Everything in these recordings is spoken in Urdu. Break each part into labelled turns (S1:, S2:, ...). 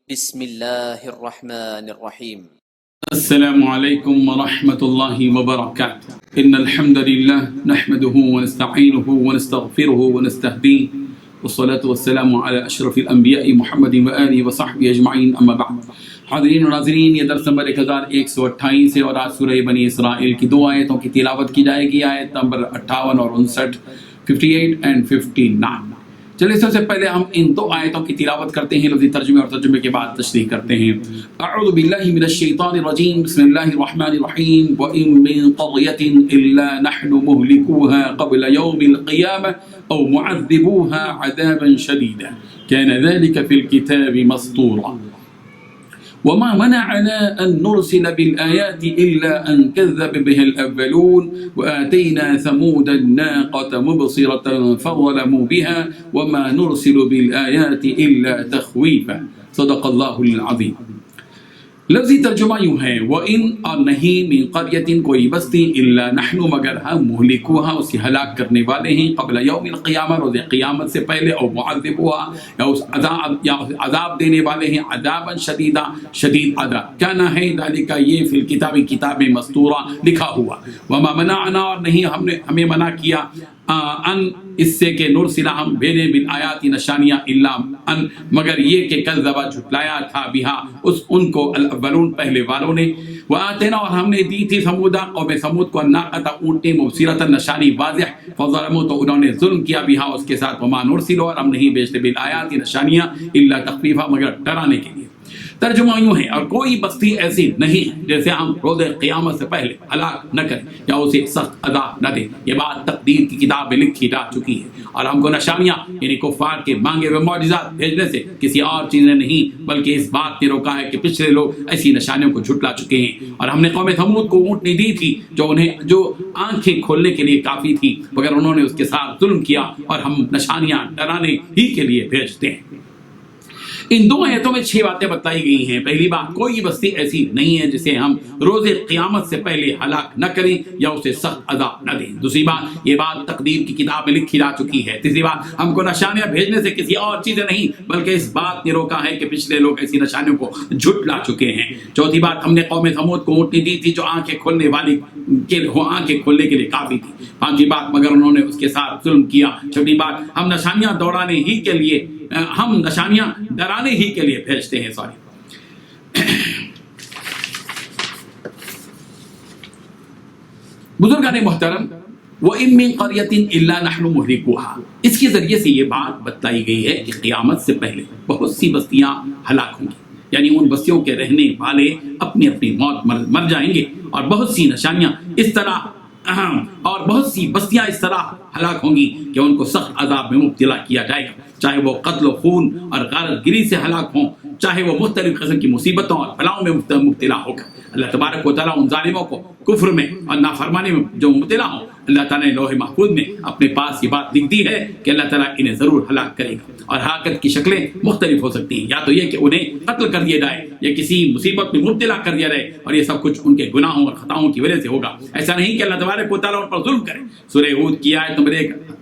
S1: بسم الله الرحمن الرحيم.
S2: السلام عليكم ورحمة الله وبركاته. إن الحمد لله نحمده ونستعينه ونستغفره ونستهديه والصلاة والسلام على أشرف الأنبياء محمد وآله وصحبه أجمعين أما بعد. حاضرین و ناظرین، یہ درس نمبر 1128 ہے اور آج سورہ بنی اسرائیل کی دو آیتوں کی تلاوت کی جائے گی، آیت نمبر 58 اور 59، 58 and 59۔ چلیے سب سے پہلے ہم ان دو آیتوں کی تلاوت کرتے ہیں، لفظی ترجمے اور ترجمے کے بعد تشریح کرتے ہیں۔ اعوذ باللہ من الشیطان الرجیم، بسم اللہ الرحمن الرحیم۔ وَإِن مِّن قَرْيَةٍ إِلَّا نَحْنُ مُهْلِكُوهَا قَبْلَ يَوْمِ الْقِيَامَةِ أَوْ مُعَذِّبُوهَا عَذَابًا شَدِيدًا كَانَ ذَلِكَ فِي الْكِتَابِ مَسْطُورًا وما منعنا أن نرسل بالآيات إلا أن كذب بها الأولون وآتينا ثمود الناقة مبصرة فظلموا بها وما نرسل بالآيات إلا تخويفا صدق الله العظيم۔ لفظی ترجمہ یوں ہے، وَإِن اور نہیں، من قریۃ کوئی بستی، الا نحن مگر ہم، مہلکوہا اس کی ہلاک کرنے والے ہیں، قبل یوم القیامہ روز قیامت سے پہلے، اور معذبوہا یا اس عذاب دینے والے ہیں، عذابا شدیدا شدید عذاب، کیا نہ ہے ذالک یہ فی الکتاب کتاب مستورہ لکھا ہوا، وما منعنا اور نہیں ہمیں منع کیا ان اس سے کہ نرسلہ ہم بھیجیں بالآیات نشانیاں، الا ان مگر یہ کہ کذبا جھٹلایا تھا بہا ان کو الاولون پہلے والوں نے، وآتینا اور ہم نے دی تھی ثمودا قوم ثمود کو الناقۃ اونٹیں مبصرۃ نشانی واضح، فظلموا تو انہوں نے ظلم کیا بہا اس کے ساتھ، وما نرسل اور ہم نہیں بھیجتے بالآیات نشانیاں الا تخفیفا مگر ڈرانے کے لیے۔ ترجمہ یوں ہے، اور کوئی بستی ایسی نہیں ہے جیسے ہم روز قیامت سے پہلے ہلاک نہ کریں یا اسے سخت عذاب نہ دیں۔ یہ بات تقدیر کی کتاب میں لکھی جا چکی ہے، اور ہم کو نشانیاں یعنی کفار کے مانگے ہوئے معجزات بھیجنے سے کسی اور چیز نے نہیں بلکہ اس بات نے روکا ہے کہ پچھلے لوگ ایسی نشانیوں کو جھٹلا چکے ہیں، اور ہم نے قوم ثمود کو اونٹنی دی تھی جو آنکھیں کھولنے کے لیے کافی تھی، مگر انہوں نے اس کے ساتھ ظلم کیا، اور ہم نشانیاں ڈرانے ہی کے لیے بھیجتے ہیں۔ ان دو آیتوں میں 6 باتیں بتائی گئی ہیں۔ پہلی بات، کوئی بستی ایسی نہیں ہے جسے ہم روز قیامت سے پہلے ہلاک نہ کریں یا اسے سخت عذاب نہ دیں۔ دوسری بات، یہ بات تقدیر کی کتاب میں لکھی جا چکی ہے۔ تیسری بات، ہم کو نشانیاں بھیجنے سے کسی اور چیزیں نہیں بلکہ اس بات نے روکا ہے کہ پچھلے لوگ ایسی نشانیوں کو جھٹلا چکے ہیں۔ چوتھی بات، ہم نے قوم ثمود کو اونٹنی دی تھی جو آنکھیں کھولنے کے لیے کافی تھی۔ پانچویں بات، مگر انہوں نے اس کے ساتھ ظلم کیا۔ چھٹی بات، ہم نشانیاں ڈرانے ہی کے لیے بھیجتے ہیں۔ بزرگان محترم، وَإِن مِّن قَرْيَةٍ إِلَّا نَحْنُ مُهْلِكُوهَا، اس کے ذریعے سے یہ بات بتلائی گئی ہے کہ قیامت سے پہلے بہت سی بستیاں ہلاک ہوں گی، یعنی ان بستیوں کے رہنے والے اپنی اپنی موت مر جائیں گے، اور بہت سی نشانیاں اس طرح اور بہت سی بستیاں اس طرح ہلاک ہوں گی کہ ان کو سخت عذاب میں مبتلا کیا جائے گا، چاہے وہ قتل و خون اور غارت گری سے ہلاک ہوں، چاہے وہ مختلف قسم کی مصیبتوں اور بلاؤں میں مبتلا ہو کر۔ اللہ تبارک و تعالیٰ ان ظالموں کو کفر میں اور نافرمانی میں جو مبتلا ہوں، اللہ تعالیٰ نے لوح محفوظ میں اپنے پاس یہ بات لکھ دی ہے کہ اللہ تعالیٰ انہیں ضرور ہلاک کرے گا، اور ہلاکت کی شکلیں مختلف ہو سکتی ہیں، یا تو یہ کہ انہیں قتل کر دیا جائے یا کسی مصیبت میں مبتلا کر دیا جائے، اور یہ سب کچھ ان کے گناہوں اور خطاؤں کی وجہ سے ہوگا۔ ایسا نہیں کہ اللہ تبارک و تعالیٰ ان پر ظلم کرے۔ سورہ ہود کی آیت نمبر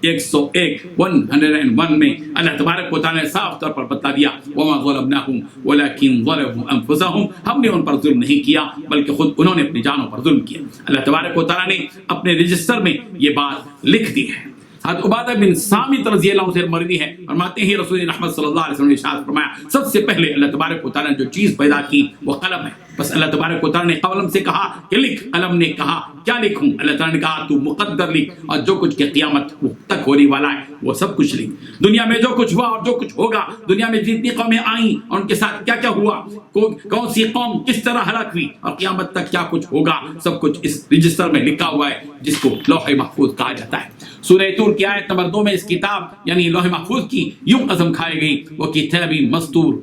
S2: 101 میں اللہ تبارک و تعالیٰ نے صاف طور پر بتا دیا، وَمَا ظَلَمْنَاهُمْ وَلَكِنْ ظَلَمُوا أَنفُسَهُمْ، ہم نے ان پر ظلم نہیں کیا بلکہ خود انہوں نے اپنی جانوں پر ظلم کیا۔ اللہ تبارک و تعالیٰ نے اپنے رجسٹر میں یہ بات لکھ دی ہے۔ حضرت عبادہ بن صامت رضی اللہ عنہ سے مروی ہے، فرماتے ہیں رسول رحمت صلی اللہ علیہ وسلم نے ارشاد فرمایا، سب سے پہلے اللہ تبارک و تعالیٰ نے جو چیز پیدا کی وہ قلم ہے۔ بس اللہ تبارک و تعالیٰ نے قلم سے کہا کہ لکھ، قلم نے کہا کیا لکھوں؟ اللہ تعالیٰ نے کہا تو مقدر لکھ، اور جو کچھ کہ قیامت تک ہونے والا ہے وہ سب کچھ لکھ۔ دنیا میں جو کچھ ہوا اور جو کچھ ہوگا، دنیا میں جتنی قومیں آئیں اور ان کے ساتھ کیا کیا ہوا، کون سی قوم کس طرح ہلاک ہوئی، اور قیامت تک کیا کچھ ہوگا، سب کچھ اس رجسٹر میں لکھا ہوا ہے جس کو لوح محفوظ کہا جاتا ہے۔ سورہ طور کی آیت نمبر 2 میں اس کتاب یعنی لوح محفوظ کی یوں قسم کھائی گئی، وہ کتاب مستور،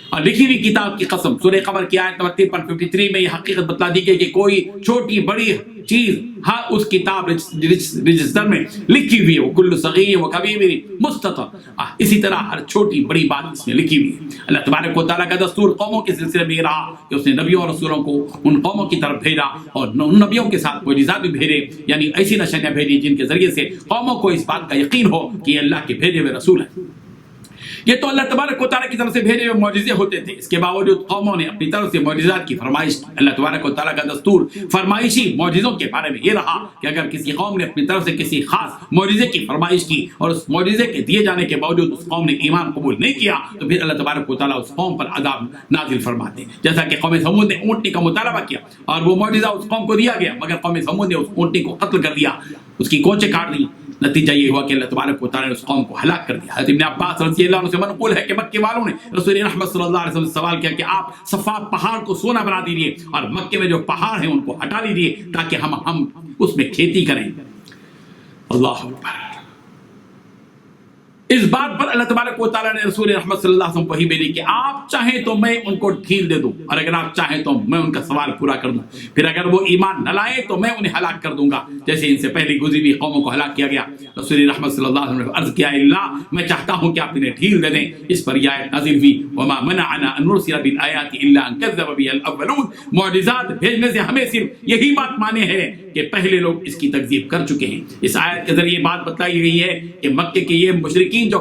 S2: اور لکھی ہوئی کتاب کی قسم۔ سورہ قمر کی آیت نمبر 53 میں یہ حقیقت بتلا دی گئی کہ کوئی چھوٹی بڑی چیز ہر اس کتاب رجسٹر میں لکھی ہوئی ہے، وہ کل صغیر و کبیر مستطر، اسی طرح ہر چھوٹی بڑی بات اس میں لکھی ہوئی ہے۔ اللہ تبارک و تعالیٰ کا دستور قوموں کے سلسلے میں رہا کہ اس نے نبیوں اور رسولوں کو ان قوموں کی طرف بھیجا، اور ان نبیوں کے ساتھ معجزات بھی بھیجے، یعنی ایسی نشانیاں بھیجی جن کے ذریعے سے قوموں کو اس بات کا یقین ہو کہ یہ اللہ کے بھیجے ہوئے رسول ہیں۔ یہ تو اللہ تبارک و تعالیٰ کی طرف سے بھیجے ہوئے معجزے ہوتے تھے، اس کے باوجود قوموں نے اپنی طرف سے معجزات کی فرمائش کی۔ اللہ تبارک و تعالیٰ کا دستور فرمائشی معجزوں کے بارے میں یہ رہا کہ اگر کسی قوم نے اپنی طرف سے کسی خاص معجزے کی فرمائش کی اور اس معجزے کے دیے جانے کے باوجود اس قوم نے ایمان قبول نہیں کیا تو پھر اللہ تبارک و تعالیٰ اس قوم پر عذاب نازل فرماتے ہیں، جیسا کہ قوم سمود نے اونٹنی کا مطالبہ کیا اور وہ معجزہ اس قوم کو دیا گیا، مگر قوم سمود نے اس اونٹنی کو قتل کر دیا، اس کی کونچیں کاٹ دی۔ نتیجہ یہ ہوا کہ اللہ تبارک و تعالیٰ نے اس قوم کو ہلاک کر دیا۔ حضرت ابن عباس رضی اللہ عنہ سے منقول ہے کہ مکے والوں نے رسول رحمت صلی اللہ علیہ وسلم سے سوال کیا کہ آپ صفا پہاڑ کو سونا بنا دیجیے اور مکے میں جو پہاڑ ہیں ان کو ہٹا دیجیے تاکہ ہم اس میں کھیتی کریں۔ اللہ اکبر۔ اس بات پر اللہ تبارک و تعالیٰ نے رسول رحمت صلی اللہ علیہ وسلم کو وحی بھیجی کہ آپ چاہیں تو میں ان کو ڈھیل دے دوں اور اگر آپ چاہیں تو میں ان کا سوال پورا کر دوں، پھر اگر وہ ایمان نہ لائے تو میں انہیں ہلاک کر دوں گا جیسے ان سے پہلی گزری ہوئی قوموں کو ہلاک کیا گیا۔ رسول رحمت صلی اللہ علیہ وسلم نے عرض کیا اللہ میں چاہتا ہوں کہ آپ انہیں ڈھیل دے دیں۔ اس پر یہ آیت نازل ہوئی وما منعنا ان نرسل بالآیات الا ان كذب بها الاولون، معجزات بھیجنے سے ہمیں صرف یہی بات مانے ہے کہ پہلے لوگ اس کی تکذیب کر چکے ہیں۔ اس آیت کے ذریعے بات بتائی گئی ہے کہ مکے کے یہ مشرکین جو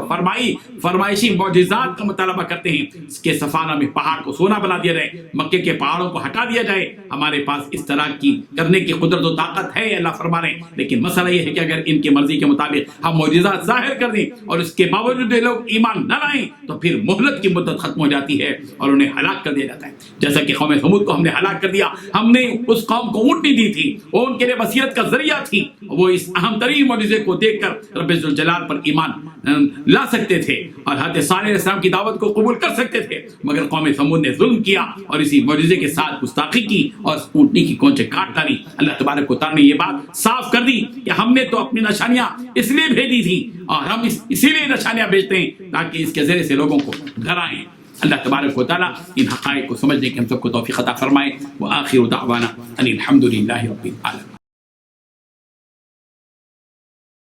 S2: فرمائشی معجزات کا مطالبہ کرتے ہیں اس کے سفانہ میں پہاڑ کو سونا بنا دیا جائے، مکے کے پہاڑوں کو ہٹا دیا جائے، ہمارے پاس اس طرح کی کرنے کی قدرت و طاقت ہے اللہ فرما رہے ہیں، لیکن مسئلہ یہ ہے کہ اگر ان کی مرضی کے مطابق ہم معجزات ظاہر کر دیں اور اس کے باوجود لوگ ایمان نہ لائیں تو پھر مہلت کی مدت ختم ہو جاتی ہے اور انہیں ہلاک کر دیا جاتا ہے، جیسا کہ قوم سمود کو ہم نے ہلاک کر دیا۔ ہم نے اس قوم کو اونٹنی دی تھی، وہ ان کے لیے بصیرت کا ذریعہ تھی، وہ اس اہم ترین معجزے کو دیکھ کر رب ذوالجلال پر ایمان لا سکتے تھے اور حضرت صالح علیہ السلام کی دعوت کو قبول کر سکتے تھے، مگر قوم سمود نے ظلم کیا اور اسی معجزے کے ساتھ گستاخی کی اور اونٹنی کی کونچیں کاٹ ڈالی۔ اللہ تبارک و تعالیٰ نے یہ بات صاف کر دی کہ ہم نے تو اپنی نشانیاں اس لیے بھیجی تھی اور ہم اسی لیے نشانیاں بھیجتے ہیں تاکہ اس کے ذریعے سے لوگوں کو ڈرائیں۔ اللہ تبارک و تعالیٰ ان حقائق کو سمجھنے کی ہم سب کو توفیق عطا فرمائے۔ وآخر دعوانا ان الحمد للہ رب العالمین۔